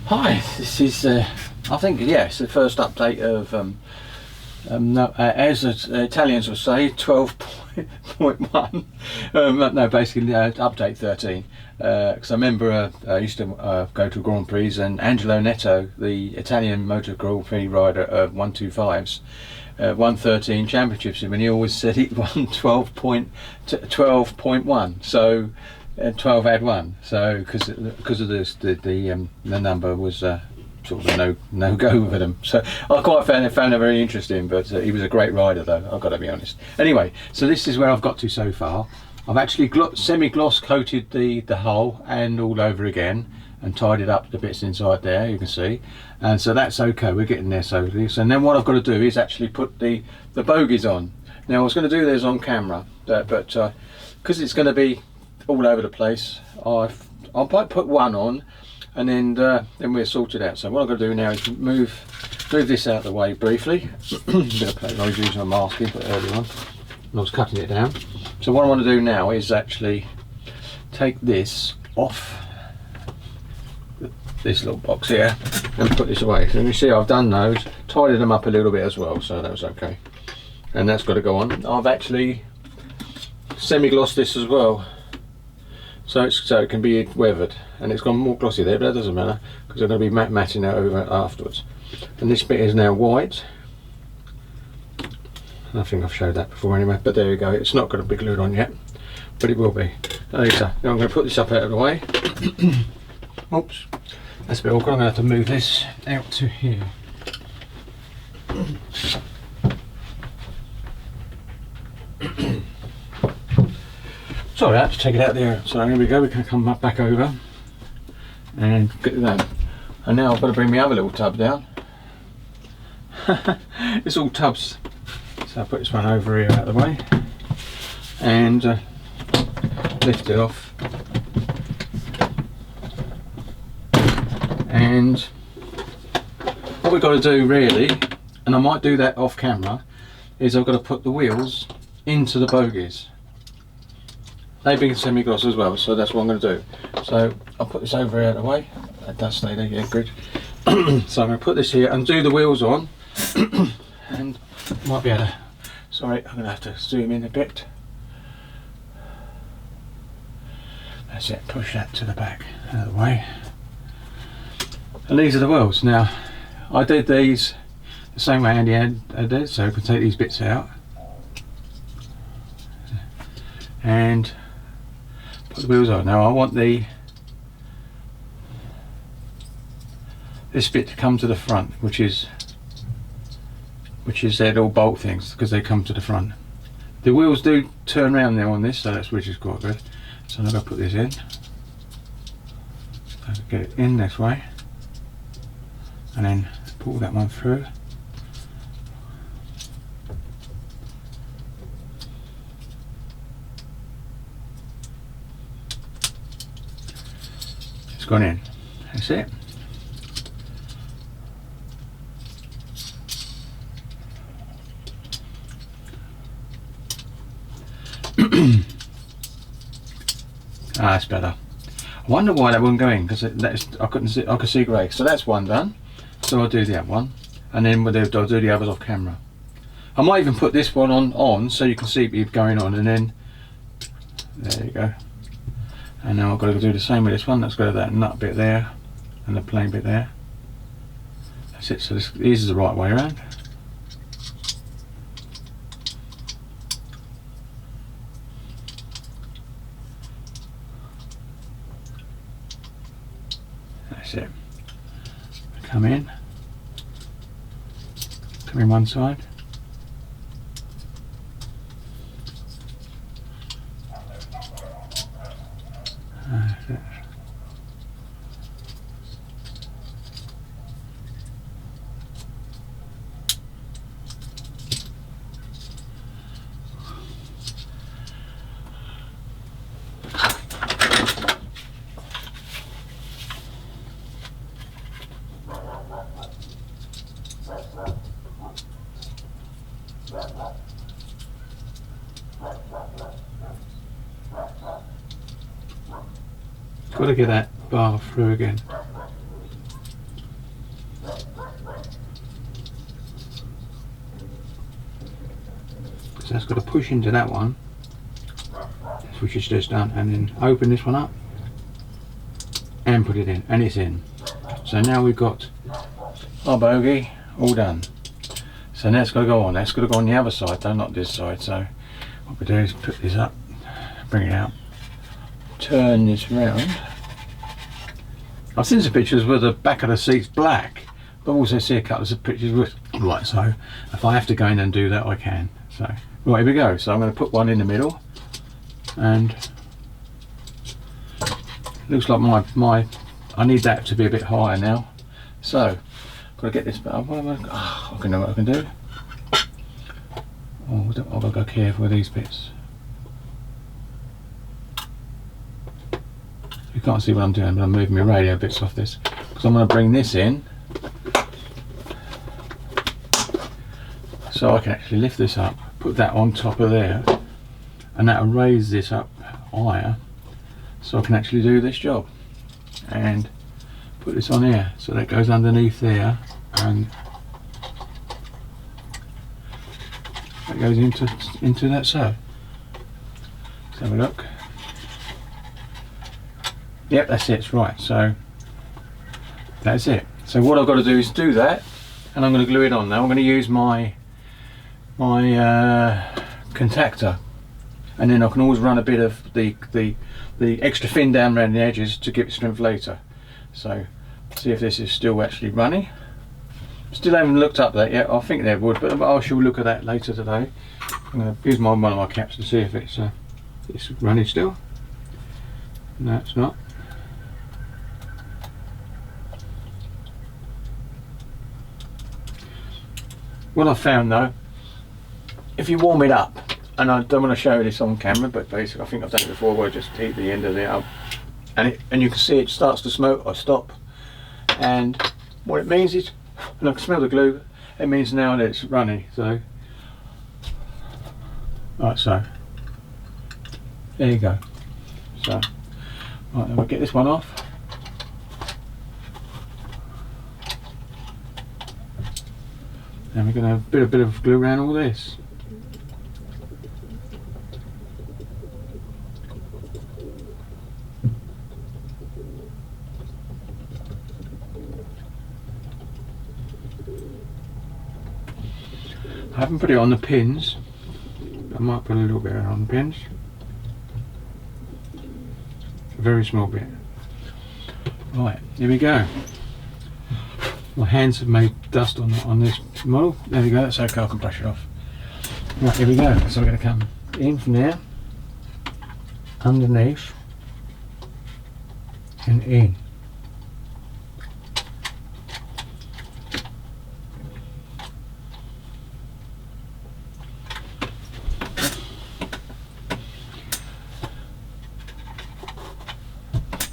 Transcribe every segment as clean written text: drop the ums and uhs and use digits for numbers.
Hi, this is, I think, yeah, it's the first update of, no, as the Italians would say, 12.1. No, basically, update 13. Because I remember I used to go to Grand Prix, and Angelo Netto, the Italian motor Grand Prix rider of 125s, won 13 championships, and he always said he won 12.1. So 12 had one, so because of this, the number was sort of a no go for them. So I quite found it very interesting. But he was a great rider, though, I've got to be honest. Anyway, so this is where I've got to so far. I've actually semi-gloss coated the hull and all over again, and tidied up the bits inside there, you can see, and so that's okay. We're getting there slowly. So then what I've got to do is actually put the bogies on. Now I was going to do this on camera, but because it's going to be all over the place, I'll put one on, and then we're sorted out. So what I'm going to do now is move this out of the way briefly. I was using a masking but earlier on, and I was cutting it down. So what I want to do now is actually take this off this little box here and put this away. So you see I've done those, tidied them up a little bit as well, so that was okay. And that's got to go on. I've actually semi-glossed this as well, so it can be weathered, and it's gone more glossy there, but that doesn't matter because I'm going to be matting it over afterwards. And this bit is now white. I think I've showed that before anyway, but there you go. It's not going to be glued on yet, but it will be later. Now I'm going to put this up out of the way. Oops, that's a bit awkward. I'm going to have to move this out to here. Sorry, I had to take it out there. So here we go. We can come back over and get that. And now I've got to bring my other little tub down. It's all tubs. So I'll put this one over here out of the way and lift it off. And what we've got to do really, and I might do that off camera, is I've got to put the wheels into the bogies. They've been semi-gloss as well, so that's what I'm going to do. So I'll put this over here out of the way. That does stay there, yeah, good. So I'm going to put this here and do the wheels on. And might be able to, sorry, I'm going to have to zoom in a bit. That's it, push that to the back, out of the way. And these are the wheels. Now, I did these the same way Andy did, so I can take these bits out and put the wheels on. Now I want this bit to come to the front, which is their little bolt things, because they come to the front. The wheels do turn around now on this, so which is quite good. So I'm going to put this in. So get it in this way, and then pull that one through. It's gone in. That's it. That's better. I wonder why that wouldn't go in, because I couldn't see. I could see grey. So that's one done. So I'll do the other one, and then I'll do the others off camera. I might even put this one on so you can see it going on, and then there you go. And now I've got to do the same with this one. Let's go to that nut bit there and the plain bit there. That's it. So this is the right way around. That's it. Come in one side. That's it. Got to get that bar through again. it's got to push into that one, which is just done, and then open this one up and put it in, and it's in. So now we've got our bogey all done. So now it's got to go on. That's got to go on the other side though, not this side. So what we do is put this up, bring it out, turn this round. I've seen some pictures where the back of the seat's black, but I've also see a couple of pictures with right. So if I have to go in and do that, I can. So right, here we go. So I'm going to put one in the middle, and looks like my I need that to be a bit higher now. So got to get this bit up. I can know what I can do. Oh, I've got to go careful with these bits. You can't see what I'm doing, but I'm moving my radio bits off this because I'm going to bring this in so I can actually lift this up, put that on top of there, and that'll raise this up higher so I can actually do this job. And put this on here so that goes underneath there, and that goes into that. So let's have a look. Yep, that's it. Right, so that's it. So what I've got to do is do that, and I'm going to glue it on. Now I'm going to use my contactor, and then I can always run a bit of the extra fin down around the edges to give it strength later. So see if this is still actually running. Still haven't looked up that yet. I think they would, but I shall look at that later today. I'm going to use one of my caps to see if it's running still. No, it's not. What I found though, if you warm it up, and I don't want to show this on camera, but basically I think I've done it before, where I just heat the end of it up, and you can see it starts to smoke. I stop, and what it means is, and I can smell the glue, it means now that it's running. So right, so there you go. So right, then we'll get this one off. And we're going to have a bit of glue around all this. I haven't put it on the pins. I might put a little bit on the pins. A very small bit. Right, here we go. My hands have made dust on this model. There we go, that's okay, I can brush it off. Right, here we go. So we're going to come in from there, underneath, and in.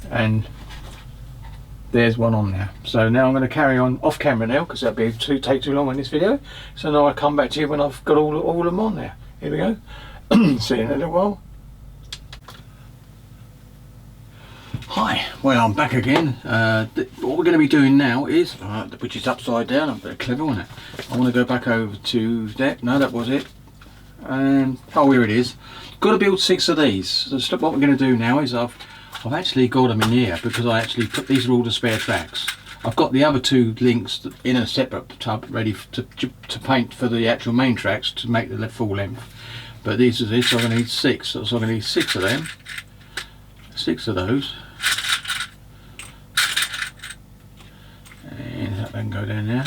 And there's one on there. So now I'm going to carry on off camera now, because that'd be take too long in this video. So now I come back to you when I've got all of them on there. Here we go. See you in a little while. Hi, well I'm back again. What we're going to be doing now is, which is upside down, I'm very clever on it. I want to go back over to that. No, that was it. And oh, here it is. Got to build 6 of these. So what we're going to do now is I've actually got them in here because I actually put, these are all the spare tracks. I've got the other 2 links in a separate tub ready to paint for the actual main tracks to make the full length. But these are this, so I'm going to need 6. So I'm going to need 6 of them. 6 of those. And that can go down there.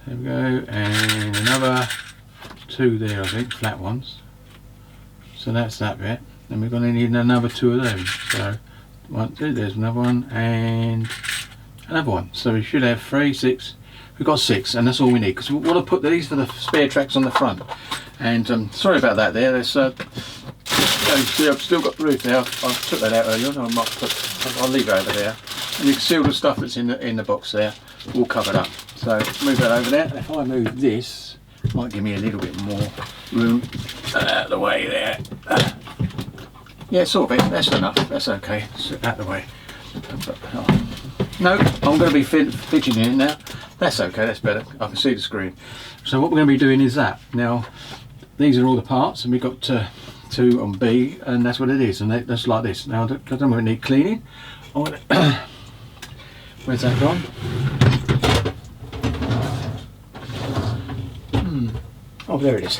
There we go. And another 2 there, I think, flat ones. So that's that bit. Then we're going to need another 2 of them. So 1, 2, there's another one, and another one. So we should have 3, 6. We've got 6, and that's all we need, because we want to put these for the spare tracks on the front. And sorry about that there. There's see, I've still got the roof there. I took that out earlier on. I'll leave it over there. And you can see all the stuff that's in the box there, all covered up. So move that over there. If I move this, it might give me a little bit more room out of the way there. Yeah, sort of it. That's enough. That's okay. It's out of the way. No, I'm going to be fidgeting in now. That's okay. That's better. I can see the screen. So what we're going to be doing is that. Now, these are all the parts, and we've got 2 on B, and that's what it is, and that's like this. Now, I don't really need cleaning. Where's that gone? Oh, there it is.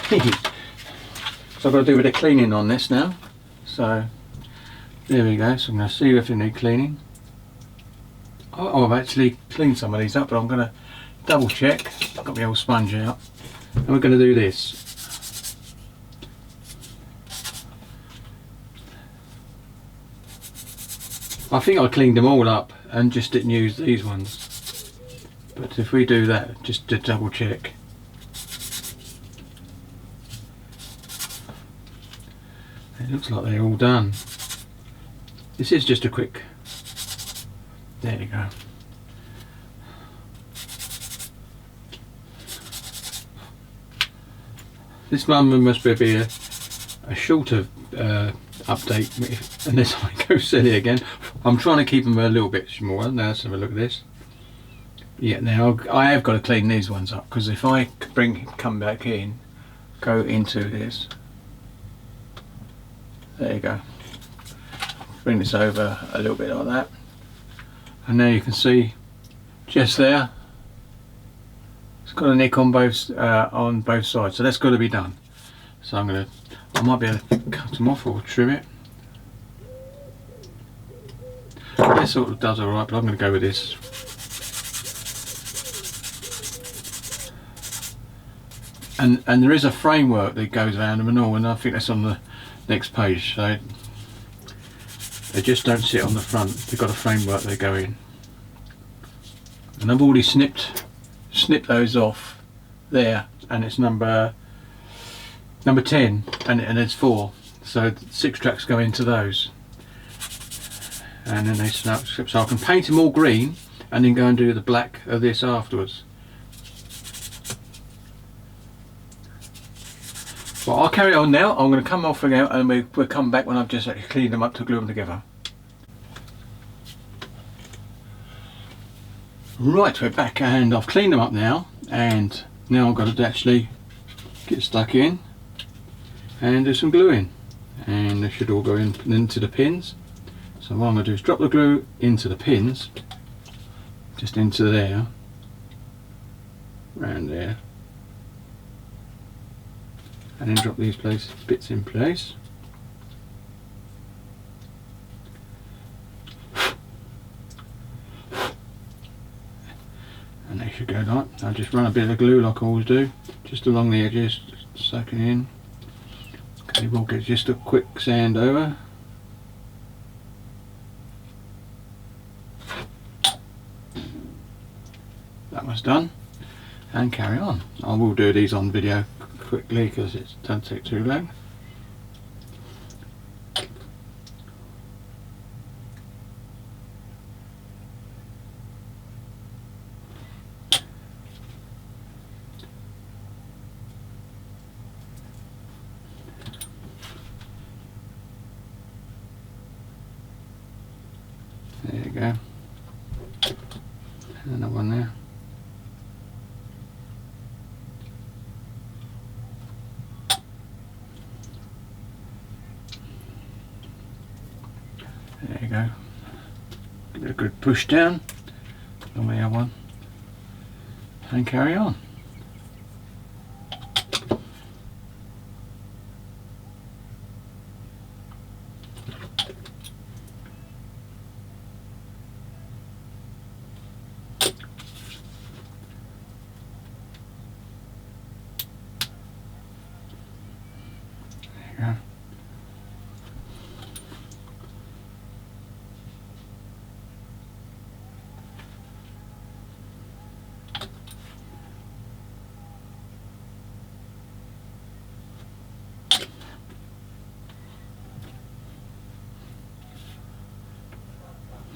So I've got to do a bit of cleaning on this now. So there we go. So I'm going to see if they need cleaning. Oh, I've actually cleaned some of these up, but I'm going to double check. I've got my old sponge out, and we're going to do this. I think I cleaned them all up and just didn't use these ones. But if we do that, just to double check. It looks like they're all done. This is just a quick. There you go. This one must be a shorter update, unless I go silly again. I'm trying to keep them a little bit smaller. Now let's have a look at this. Yeah, now I have got to clean these ones up, because if I come back in, go into this. There you go. Bring this over a little bit like that, and now you can see just there. It's got a nick on both sides, so that's got to be done. So I might be able to cut them off or trim it. This sort of does alright, but I'm going to go with this. And there is a framework that goes around them and all, and I think that's on the next page. So they just don't sit on the front. They've got a framework they go in. And I've already snipped those off there, and it's number 10, and it's 4. So 6 tracks go into those. And then they snap, so I can paint them all green and then go and do the black of this afterwards. Well, I'll carry on now. I'm going to come off again, and we'll come back when I've just actually cleaned them up to glue them together. Right, we're back, and I've cleaned them up now, and now I've got to actually get stuck in and do some gluing, and they should all go into the pins. So what I'm going to do is drop the glue into the pins, just into there, around there, and then drop these bits in place. And they should go like. I'll just run a bit of glue like I always do, just along the edges, sucking in. Okay, we'll get just a quick sand over. That was done, and carry on. I will do these on video quickly because it doesn't take too long. There you go. And another one there. There you go. Give it a good push down on the other one, and carry on. There you go.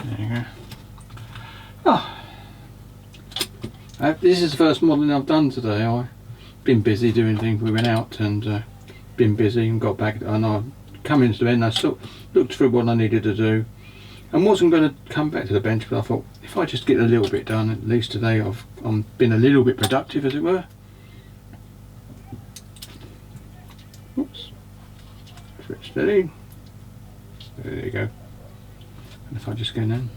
There you go. Oh, this is the first modelling I've done today. I've been busy doing things. We went out and been busy and got back, and I come into the bench and I sort of looked through what I needed to do and wasn't going to come back to the bench, but I thought if I just get a little bit done, at least today I've been a little bit productive, as it were. Oops. It's a bit steady. There you go. And if I just go down.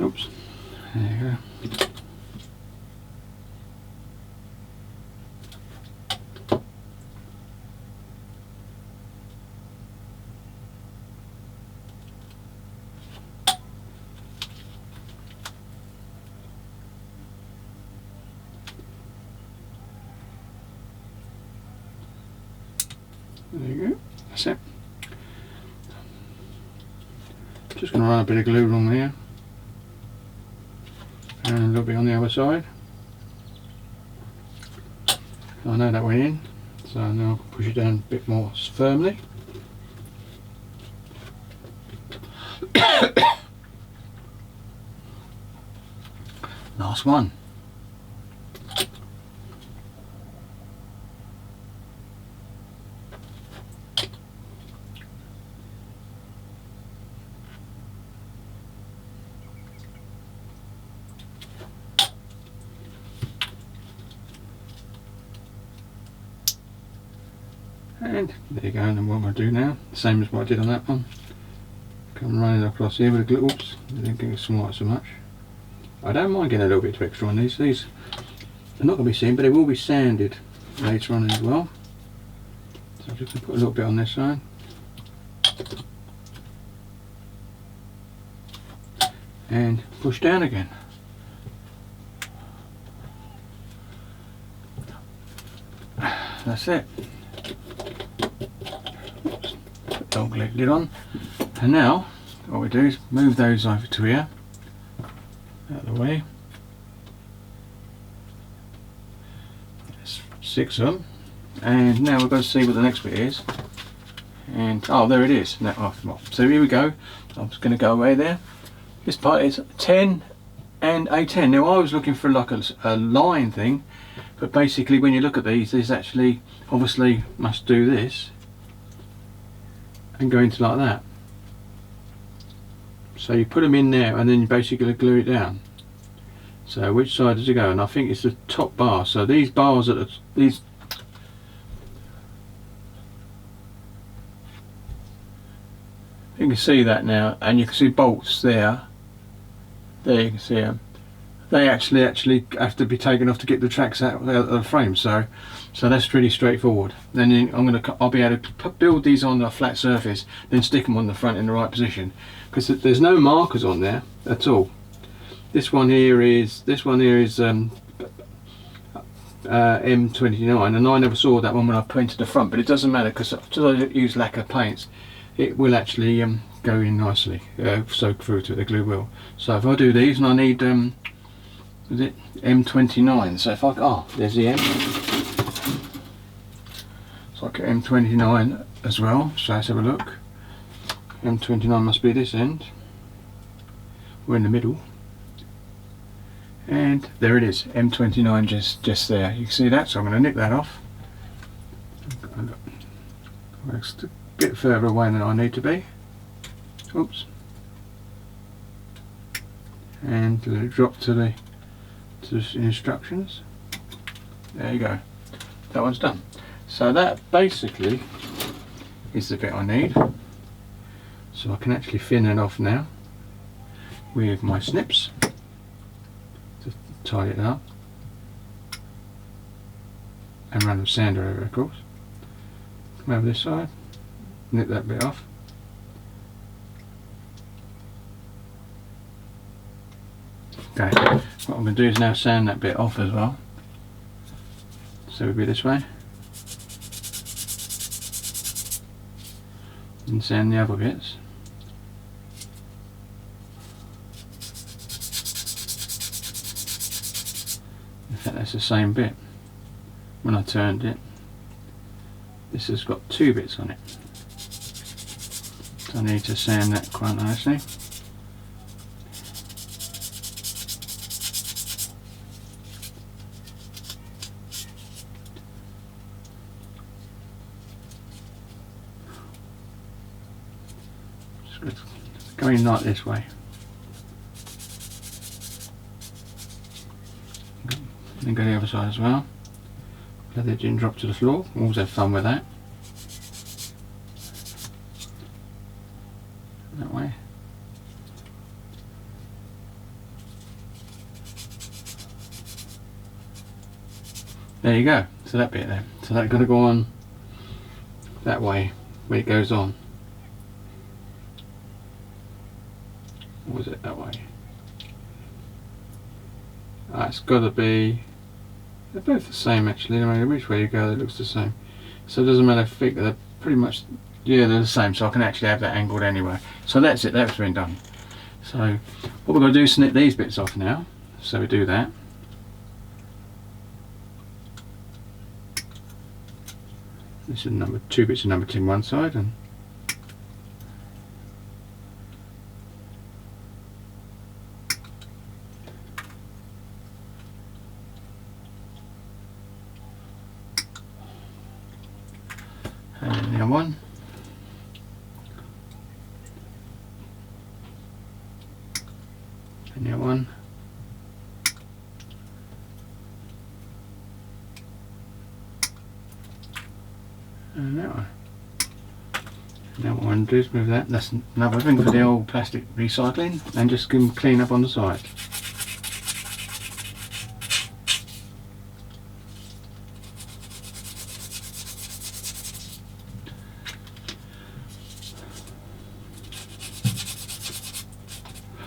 Oops. There you go. There you go. That's it. Just going to run a bit of glue along here. And a little bit on the other side. I know that went in, so now I'll push it down a bit more firmly. Last one. And there you go, and then what I'm going to do now, same as what I did on that one, come running across here with a glue. Oops, I didn't get it smart so much. I don't mind getting a little bit extra on these. These are not going to be seen, but they will be sanded later on as well. So I'm just going to put a little bit on this side. And push down again. That's it. Dog leg lid on, and now what we do is move those over to here, out of the way. There's 6 of them, and now we're going to see what the next bit is. And oh, there it is. Now, oh, so here we go. I'm just going to go away there. This part is 10 and a 10. Now I was looking for like a line thing, but basically when you look at these actually obviously must do this and go into like that. So you put them in there and then you basically glue it down. So which side does it go? And I think it's the top bar. So these bars are these. You can see that now, and you can see bolts there. There you can see them. They actually have to be taken off to get the tracks out of the frame. So that's pretty straightforward. Then I'll be able to build these on a flat surface, then stick them on the front in the right position, because there's no markers on there at all. This one here is M29, and I never saw that one when I painted the front, but it doesn't matter because I use lacquer paints, it will actually go in nicely, soak through to the glue will. So if I do these, and I need is it M29? So if there's the M. So I get M29 as well. So let's have a look. M29 must be this end. We're in the middle. And there it is, M29 just there. You can see that, so I'm going to nick that off. It's a bit further away than I need to be. Oops. And let it drop to the instructions. There you go. That one's done. So that basically is the bit I need. So I can actually thin it off now with my snips. Tie it up and run the sander over, of course. Come over this side, nip that bit off. Okay, what I'm going to do is now sand that bit off as well. So we'll be this way. And sand the other bits. In fact, that's the same bit. When I turned it, this has got 2 bits on it. So I need to sand that quite nicely. It's going like this way. And then go the other side as well. Let the gin drop to the floor. Always have fun with that. That way. There you go. So that bit there. So that's got to go on that way where it goes on. Or was it that way? It's got to be. They're both the same actually. No matter which way you go, it looks the same. So it doesn't matter if they're pretty much. Yeah, they're the same. So I can actually have that angled anyway. So that's it. That's been done. So what we're going to do is snip these bits off now. So we do that. This is two bits of number 10 one side and the other one. And the other one. And that one. Now what I want to do is move that. That's another thing for the old plastic recycling, and just give them clean up on the side.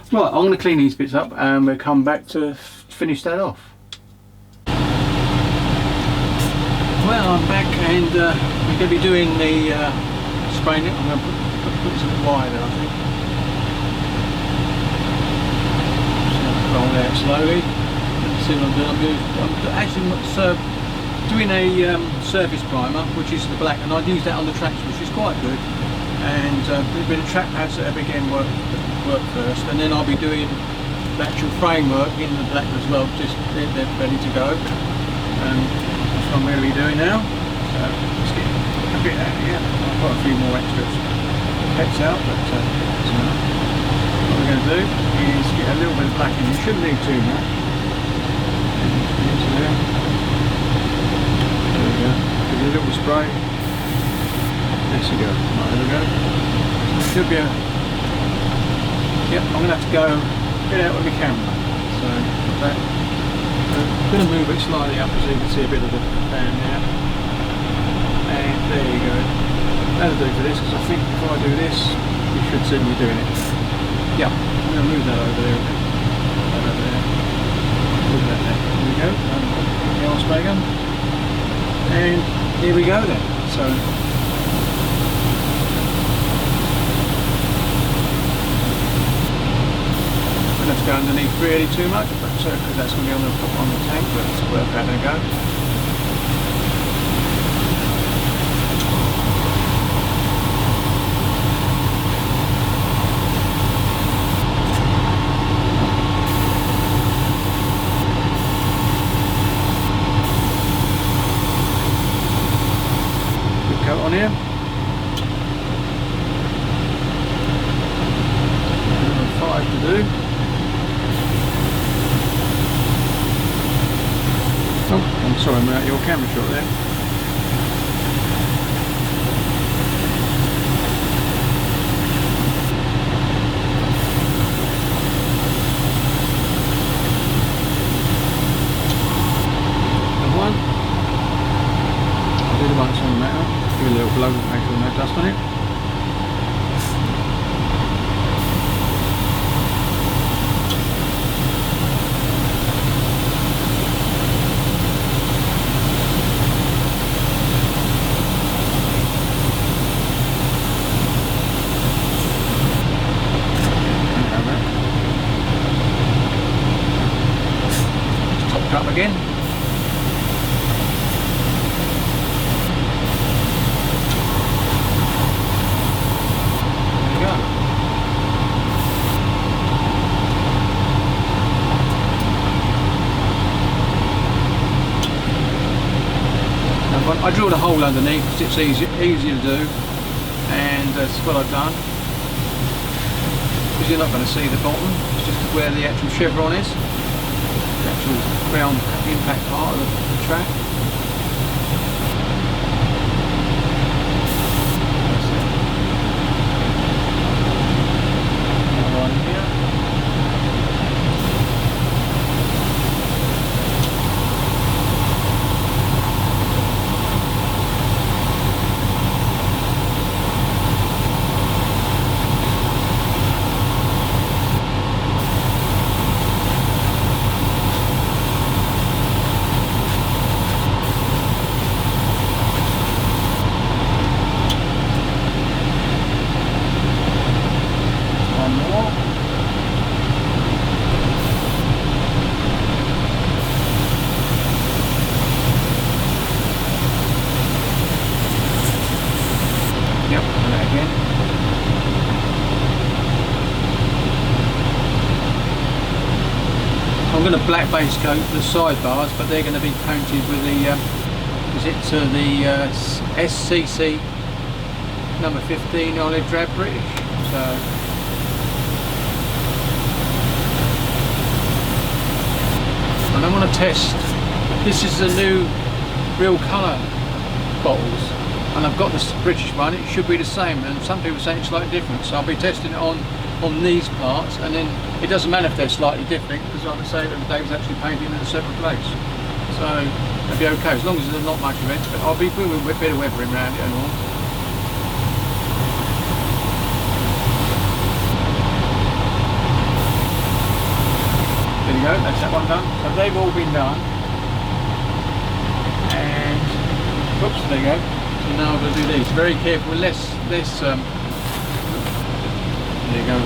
Right, I'm going to clean these bits up and we'll come back to finish that off. Well, I'm back and we're going to be doing the spraying it. I'm going to put this a bit wider, I think. Just going to roll out slowly. Let's see what I'm doing. I'm actually doing a surface primer, which is the black, and I'd use that on the tracks, which is quite good. And a bit of track pads that again work first, and then I'll be doing the actual framework in the black as well. Just they're ready to go. That's what I'm going to be doing now. So let's get a bit out of here. I've got a few more extras pets out, but so what we're going to do is get a little bit of black in. You shouldn't need too much. There we go. Give it a little spray. There you go. Right, there we go. Should be a. Yep, I'm going to have to go get out with my camera. So that. I'm going to move it slightly up so you can see a bit of the band there. And there you go. That'll do for this, because I think if I do this, you should see me doing it. Yeah, I'm going to move that over there a bit. That over there. Move that there. There we go. The old spray gun. And here we go then. So. Let's go underneath really too much, but because that's going to be on the tank, but it's worth having a go. Good coat on here. 5 to do. Oh, I'm sorry, I'm out your camera shot there. And one. I'll do the one that's on the metal. Give it a little blow, make sure no dust on it. Up again. There you go. I drilled a hole underneath because it's easy to do, and that's what I've done. because you're not going to see the bottom. It's just where the actual chevron is, the actual ground impact part of the track. That's it. Another one here. I'm going to black base coat the sidebars, but they're going to be painted with the SCC number 15 olive drab British. So and I want to test. This is the new real colour bottles, and I've got this British one. It should be the same, and some people say it's slightly different. So I'll be testing it on these parts, and then it doesn't matter if they're slightly different, because like I say, they was actually painted in a separate place, so it'll be okay as long as there's not much of it. But I'll be doing a bit of weathering around it and all. There you go, that's that one done. So they've all been done, and oops, there you go. So now I'm going to do these very careful, less there you go,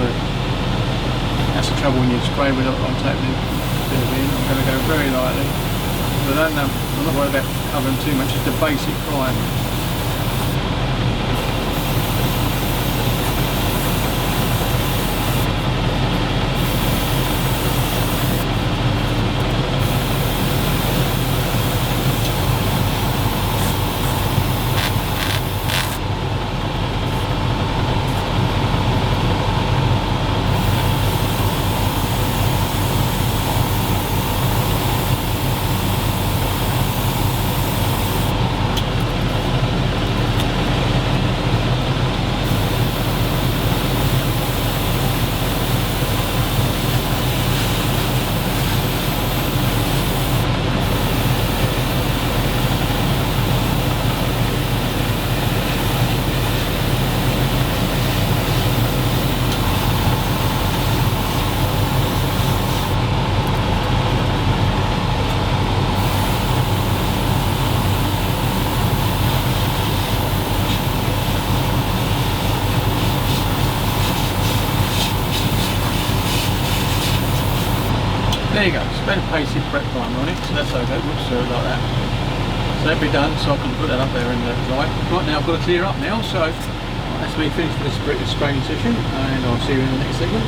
that's the trouble when you spray with it on tapping it. I'm going to go very lightly, but I'm not worried about covering too much, just a basic primer. There you go, spent a basic prep primer on it, so that's okay, whoops, sorry about that. So that'll be done, so I can put that up there and dry. Right, now I've got to clear up now, so that's me finished for this spraying session, and I'll see you in the next segment.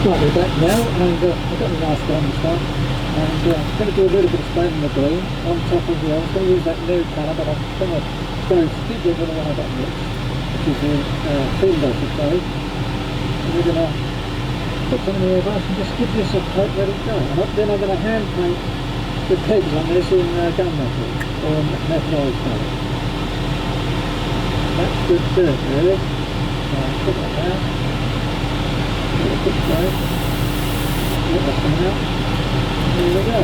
Right, we're back now, and I've got a nice one this time, and I'm going to do a little bit of spraying in the green on top of the I was going to use that new colour, but I'm going to go skip over the one I got mixed, which is the field I should say. And we're going to put some in the airbrush and just give this a coat, let it go. And then I'm going to hand paint the pegs on this in gunmetal or metallized colour. That's good dirt really. Put that down. Let it spray. Let that come out. There we go.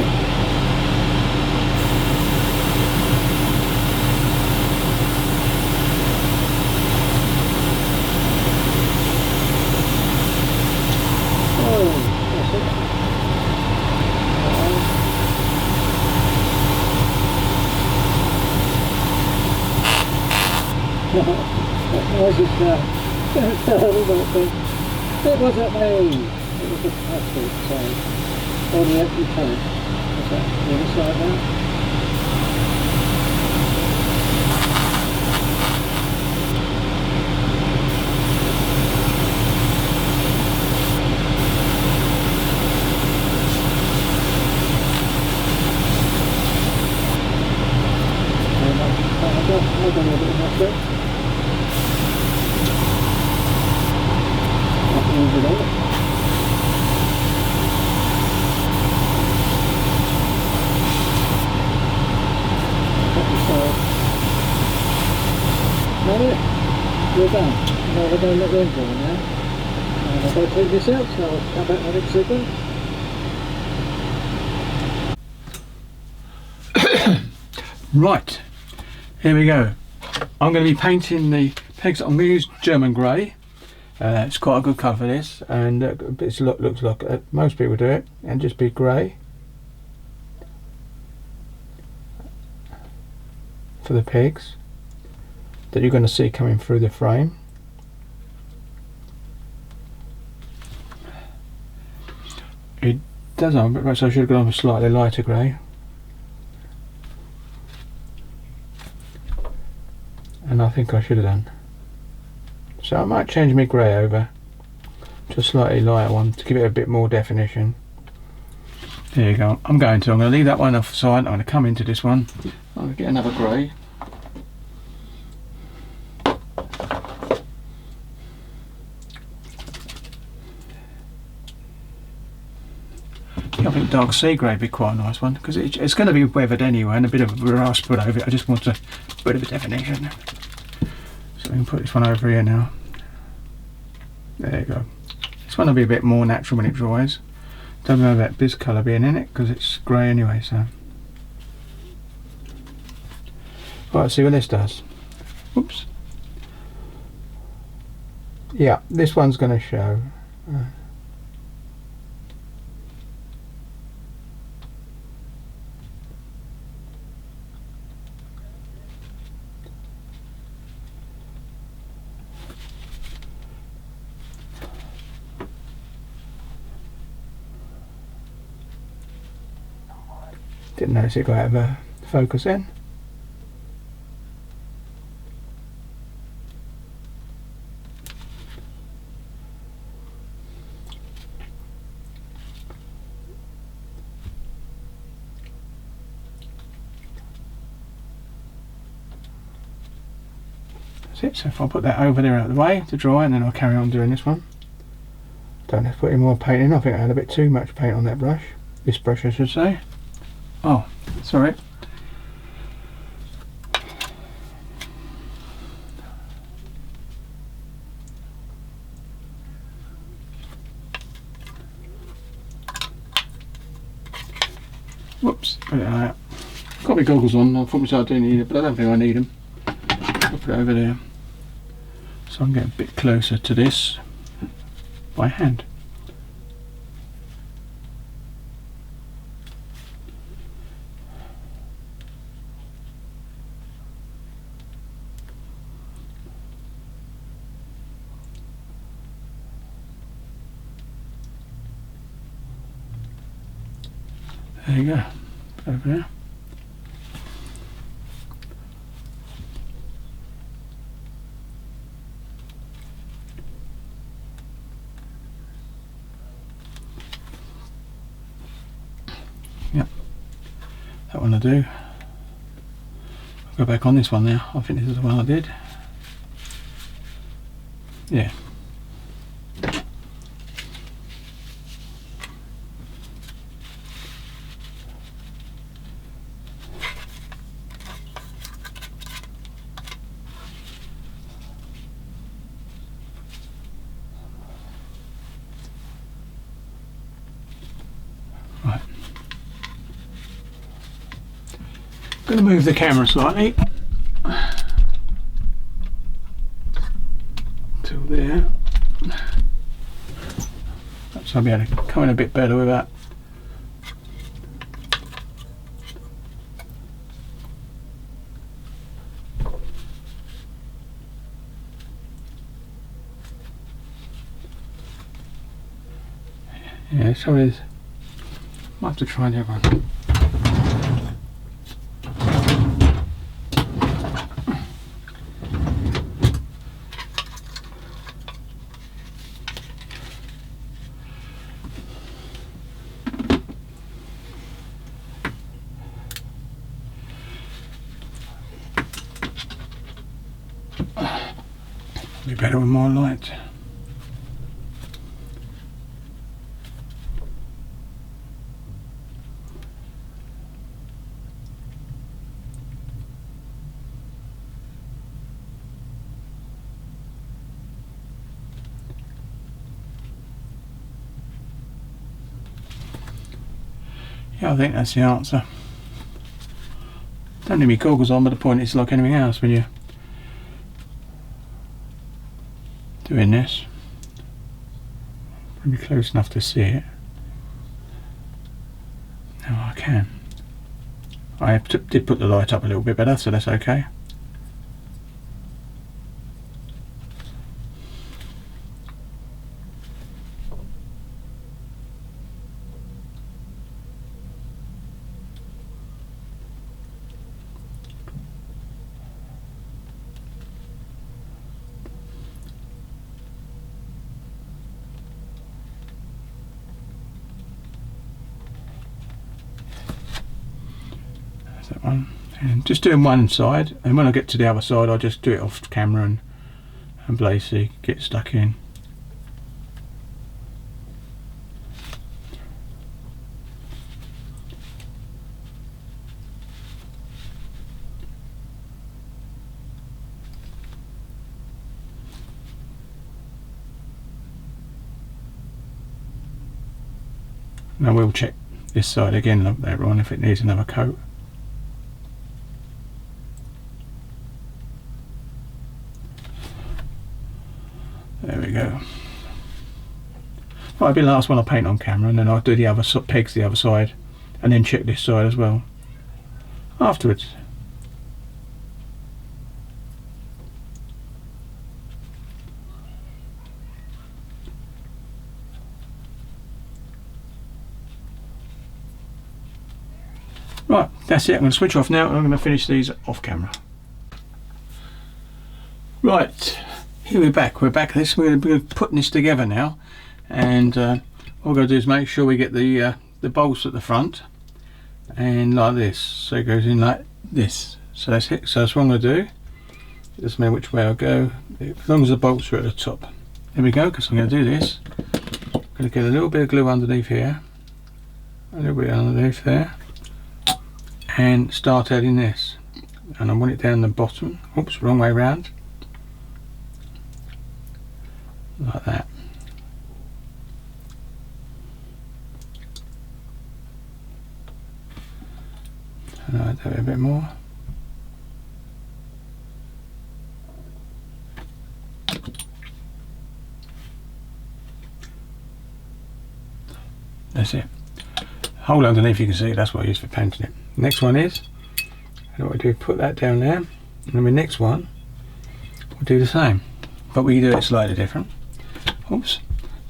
That was it terrible, but it wasn't me. It was the plastic side, or the empty tank. What's that? The other side now? I've done a bit of that bit. So, now we're going to let them dry now. And I've got to clean this out, so I'll come back in the next sequence. Right, here we go. I'm going to be painting the pegs. I'm going to use German grey. It's quite a good colour for this, and it looks like most people do it, and just be grey for the pegs that you're going to see coming through the frame. It does on, but so I should have gone on a slightly lighter grey. And I think I should have done. So I might change my grey over to a slightly lighter one to give it a bit more definition. There you go. I'm going to leave that one off side. I'm going to come into this one. I'm going to get another grey. I think dark sea grey would be quite a nice one, because it's going to be weathered anyway and a bit of rust put over it. I just want a bit of a definition. So we can put this one over here now. There you go. This one will be a bit more natural when it dries. Don't know about this colour being in it because it's grey anyway. So, right, let's see what this does. Whoops. Yeah, this one's going to show. Didn't notice it got out of focus then. That's it. So if I put that over there out of the way to dry, and then I'll carry on doing this one. Don't have to put any more paint in. I think I had a bit too much paint on that brush. This brush, I should say. Oh, sorry. Whoops. Got my goggles on. I thought I didn't need it, but I don't think I need them. I'll put it over there. So I'm getting a bit closer to this by hand. There you go, over there. Yep, that one I do. I'll go back on this one now. I think this is the one I did. Yeah. Right. Going to move the camera slightly till there. Perhaps I'll be able to come in a bit better with that. Yeah, so it is. Might have to try the other one. Be better with more light. Yeah, I think that's the answer. Don't need me goggles on, but the point is like anything else when you're doing this. Be close enough to see it. Now I can. I did put the light up a little bit better, so that's okay. That one, and just doing one side, and when I get to the other side I'll just do it off camera and basically get stuck in. Now we'll check this side again later on if it needs another coat. There we go. Might be the last one I paint on camera, and then I'll do the other pegs the other side, and then check this side as well afterwards. Right, that's it. I'm going to switch off now, and I'm going to finish these off camera. Right. Here we're back. We're going to be putting this together now, and what we're going to do is make sure we get the bolts at the front, and like this, so it goes in like this. So that's it. So that's what I'm going to do. It doesn't matter which way I go, as long as the bolts are at the top. There we go. Because I'm going to do this. I'm going to get a little bit of glue underneath here, a little bit underneath there, and start adding this. And I want it down the bottom. Oops, wrong way round. Like that. And I'll do it a bit more. That's it. Hole underneath, you can see that's what I use for painting it. Next one is, and what we do, put that down there, and then the next one we'll do the same, but we do it slightly different. Oops.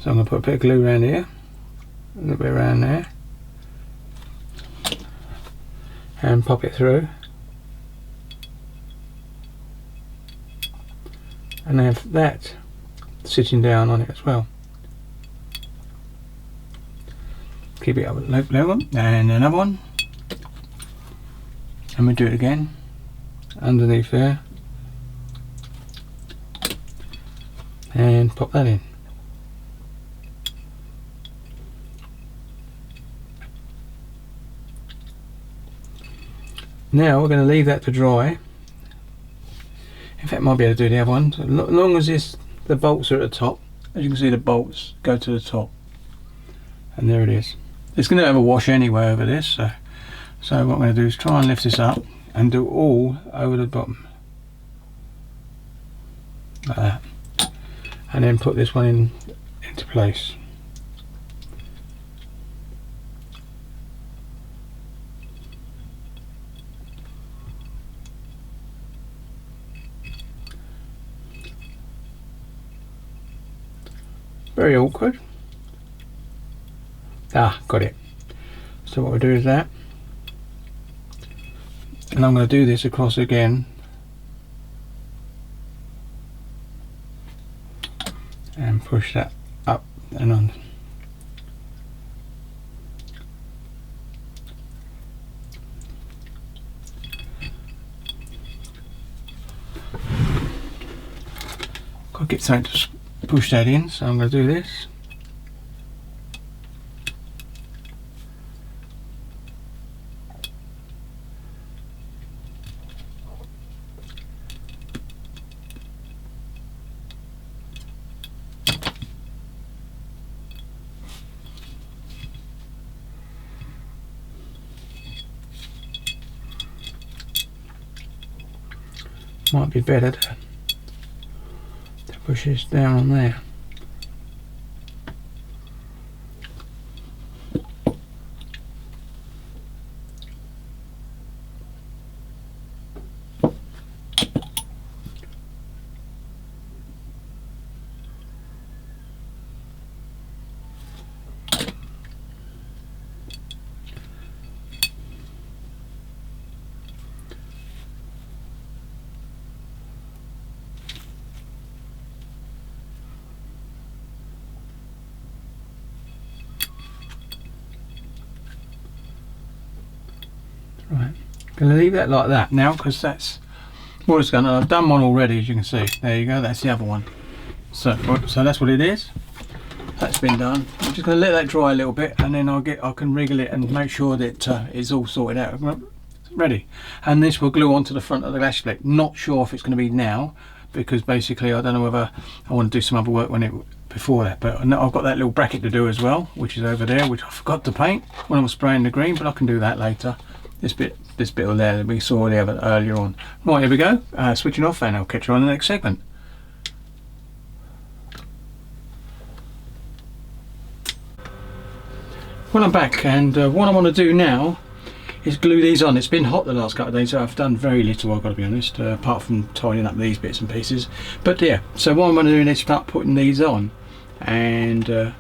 So I'm going to put a bit of glue around here, a little bit around there, and pop it through, and have that sitting down on it as well. Keep it up with the level, and another one, and we do it again underneath there, and pop that in. Now we're going to leave that to dry. In fact, might be able to do the other one. So as long as the bolts are at the top, as you can see, the bolts go to the top, and there it is. It's going to have a wash anyway over this, so what I'm going to do is try and lift this up and do all over the bottom like that, and then put this one into place. Very awkward. Ah, got it. So what we do is that, and I'm going to do this across again, and push that up and on. Got to get something to push that in, so I'm going to do this. might be better to push this down on there. Right, going to leave that like that now because that's what it's going to. I've done one already, as you can see. There you go, that's the other one. So that's what it is. That's been done. I'm just going to let that dry a little bit, and then I can wriggle it and make sure that it's all sorted out. Ready. And this will glue onto the front of the glass plate. Not sure if it's going to be now, because basically I don't know whether I want to do some other work before that, but I've got that little bracket to do as well, which is over there, which I forgot to paint when I was spraying the green, but I can do that later. This bit over there that we saw there earlier on. Right, here we go. Switching off, and I'll catch you on the next segment. Well, I'm back, and what I want to do now is glue these on. It's been hot the last couple of days, so I've done very little, I've got to be honest, apart from tidying up these bits and pieces. But yeah, so what I'm going to do is start putting these on and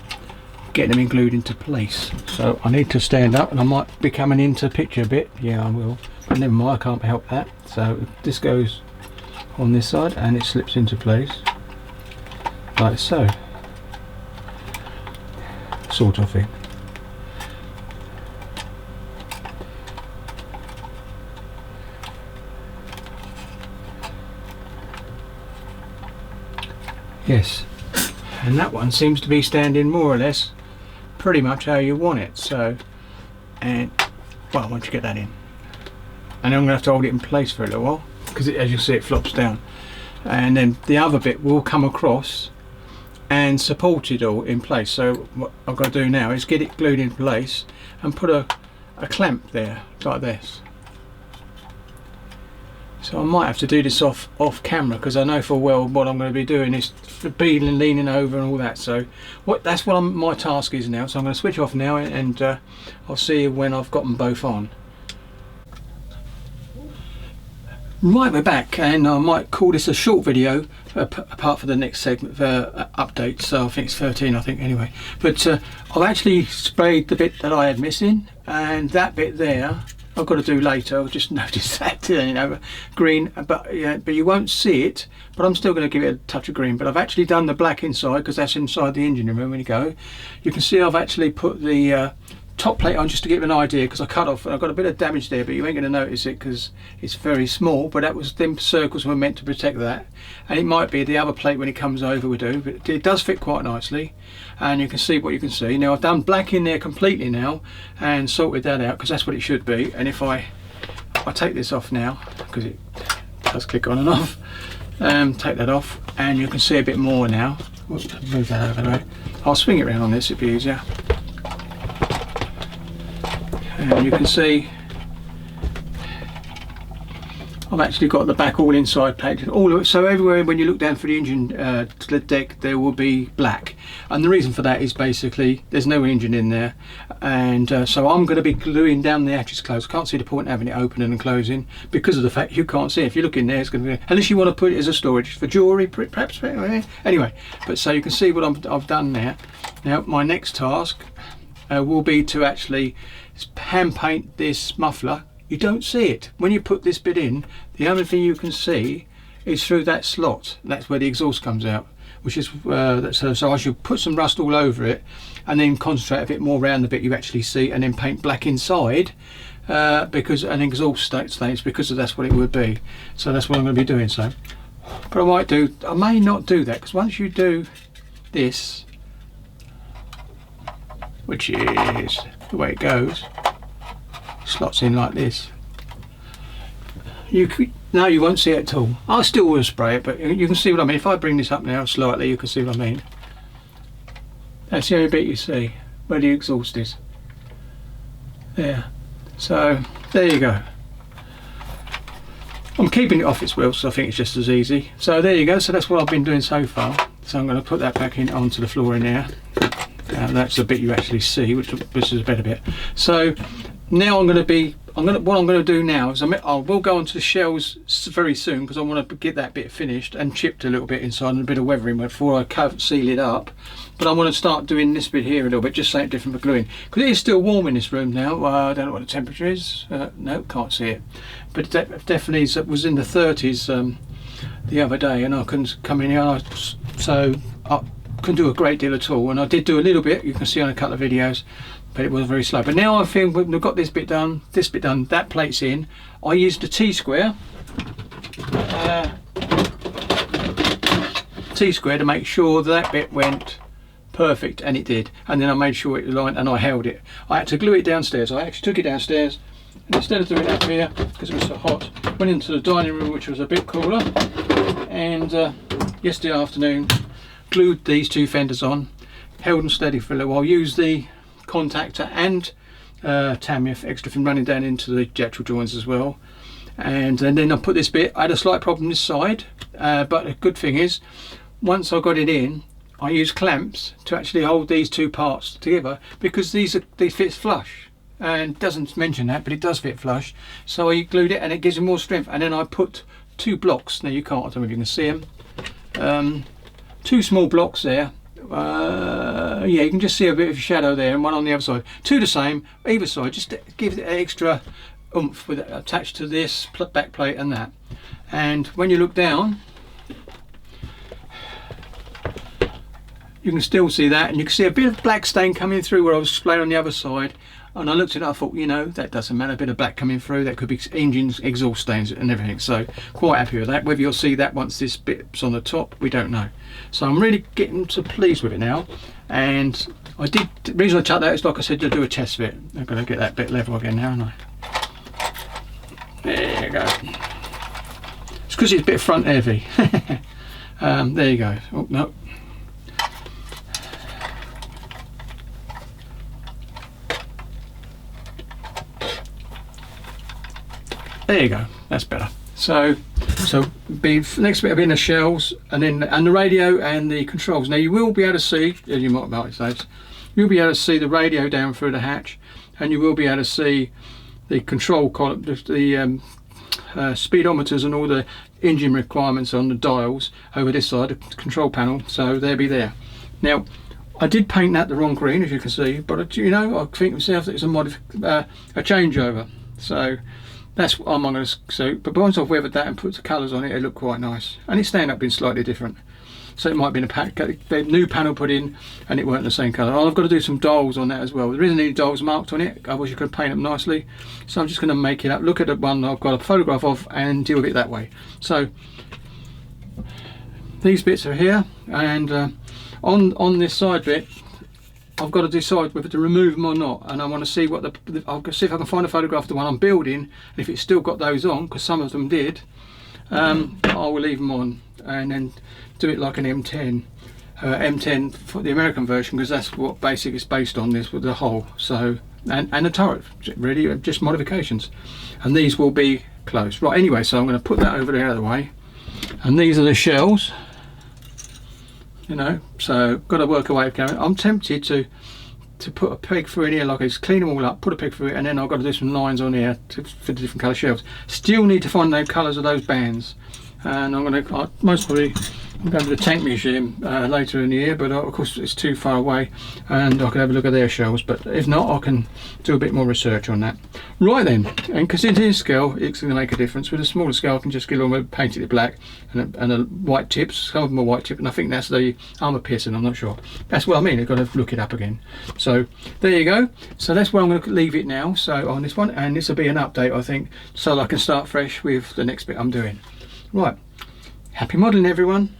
getting them glued into place. So I need to stand up, and I might be coming into picture a bit. Yeah, I will. But never mind, I can't help that. So this goes on this side, and it slips into place like so, sort of thing. Yes, and that one seems to be standing more or less pretty much how you want it. So, and well, once you get that in, and then I'm going to have to hold it in place for a little while, because as you see, it flops down, and then the other bit will come across and support it all in place. So what I've got to do now is get it glued in place and put a clamp there like this. So I might have to do this off camera, because I know full well what I'm going to be doing is being leaning over and all that. So that's what my task is now. So I'm going to switch off now, and I'll see you when I've got them both on. Right, we're back, and I might call this a short video apart from the next segment update. So I think it's 13, I think, anyway. But I've actually sprayed the bit that I had missing, and that bit there I've got to do later. I've just noticed that, you know, green, but yeah, but you won't see it. But I'm still going to give it a touch of green. But I've actually done the black inside, because that's inside the engine room. When you go, you can see I've actually put the top plate on just to give an idea, because I cut off and I've got a bit of damage there, but you ain't going to notice it because it's very small. But that was, them circles were meant to protect that, and it might be the other plate when it comes over will do, but it does fit quite nicely, and you can see what you can see. Now I've done black in there completely now and sorted that out, because that's what it should be. And if I take this off now, because it does click on and off, take that off, and you can see a bit more now. Oops, move that over the way. I'll swing it around on this, it'd be easier. And you can see I've actually got the back all inside painted, all of it. So everywhere when you look down for the engine to the deck, there will be black, and the reason for that is basically there's no engine in there, and so I'm going to be gluing down the hatches closed. I can't see the point in having it opening and closing because of the fact you can't see it. If you look in there, it's going to be, unless you want to put it as a storage for jewellery perhaps, anyway. But so you can see what I've done there. Now my next task will be to actually hand paint this muffler. You don't see it when you put this bit in. The only thing you can see is through that slot. That's where the exhaust comes out, which is so I should put some rust all over it and then concentrate a bit more around the bit you actually see, and then paint black inside, because an exhaust stains, because that's what it would be. So that's what I'm going to be doing. So, but I may not do that, because once you do this, which is the way it goes, slots in like this, you won't see it at all. I still will spray it, but you can see what I mean. If I bring this up now slightly, you can see what I mean. That's the only bit you see where the exhaust is there. So there you go. I'm keeping it off its wheels, so I think it's just as easy. So there you go. So that's what I've been doing so far. So I'm going to put that back in onto the floor in there. That's the bit you actually see, which is a better bit. So now what I'm going to do now is I will go onto the shells very soon, because I want to get that bit finished and chipped a little bit inside and a bit of weathering before I seal it up. But I want to start doing this bit here a little bit, just something different for gluing, because it is still warm in this room now. I don't know what the temperature is. No, can't see it, but it definitely was in the 30s the other day, and I couldn't come in here, so I couldn't do a great deal at all. And I did do a little bit, you can see on a couple of videos, but it was very slow. But now I feel we've got this bit done, that plate's in. I used the T-square to make sure that bit went perfect, and it did. And then I made sure it aligned, and I held it. I had to glue it downstairs. I actually took it downstairs, and instead of doing it up here because it was so hot, went into the dining room, which was a bit cooler, and yesterday afternoon glued these two fenders on, held them steady for a little while, used the contactor and Tamiya extra fin running down into the actual joints as well, and then I put this bit. I had a slight problem this side, but a good thing is, once I got it in, I used clamps to actually hold these two parts together, because these fits flush, and doesn't mention that, but it does fit flush. So I glued it, and it gives it more strength. And then I put two blocks. Now you can't, I don't know if you can see them. Two small blocks there. Yeah, you can just see a bit of shadow there, and one on the other side. Two the same, either side, just to give it extra oomph with it attached to this back plate and that. And when you look down, you can still see that, and you can see a bit of black stain coming through where I was displaying on the other side. And I looked at it, I thought, you know, that doesn't matter, a bit of black coming through, that could be engines, exhaust stains and everything. So quite happy with that. Whether you'll see that once this bit's on the top, we don't know. So I'm really getting so pleased with it now. And the reason I chucked that is, like I said, to do a test fit. I'm going to get that bit level again now, aren't I? There you go. It's because it's a bit front heavy. There you go. Oh, no. There you go, that's better. So next bit will be in the shells, and the radio and the controls. Now you will be able to see, as you might say, you'll be able to see the radio down through the hatch, and you will be able to see the control column, the speedometers and all the engine requirements on the dials over this side, the control panel. So they'll be there. Now I did paint that the wrong green, as you can see, but you know, I think myself that it's a changeover. So that's what I'm going to suit. But once I've weathered that and put the colours on it, it looked quite nice. And it's staying up being slightly different. So it might be the new panel put in, and it weren't the same colour. I've got to do some dials on that as well. There isn't any dials marked on it. I wish you could paint them nicely. So I'm just going to make it up. Look at the one I've got a photograph of and deal with it that way. So these bits are here, and on this side bit, I've got to decide whether to remove them or not, and I want to see what I'll see if I can find a photograph of the one I'm building, and if it's still got those on, because some of them did, I will leave them on, and then do it like an M10 for the American version, because that's what basic is based on, this with the hull, so and the turret, really just modifications, and these will be closed. Right, anyway, so I'm going to put that over the other way, and these are the shells. You know, so got to work away with going. I'm tempted to put a peg through in here, like it's clean them all up, put a peg through it, and then I've got to do some lines on here for the different colour shells. Still need to find the colours of those bands, and I'm going to most probably I'm going to the tank museum later in the year, but of course it's too far away, and I can have a look at their shells. But if not, I can do a bit more research on that. Right then, and because it is scale, it's going to make a difference. With a smaller scale, I can just get on with painted it black and a white tips. Some of them are white tip, and I think that's the armour piercing. I'm not sure. That's what I mean. I've got to look it up again. So there you go. So that's where I'm going to leave it now. So on this one, and this will be an update, I think, so I can start fresh with the next bit I'm doing. Right. Happy modelling, everyone.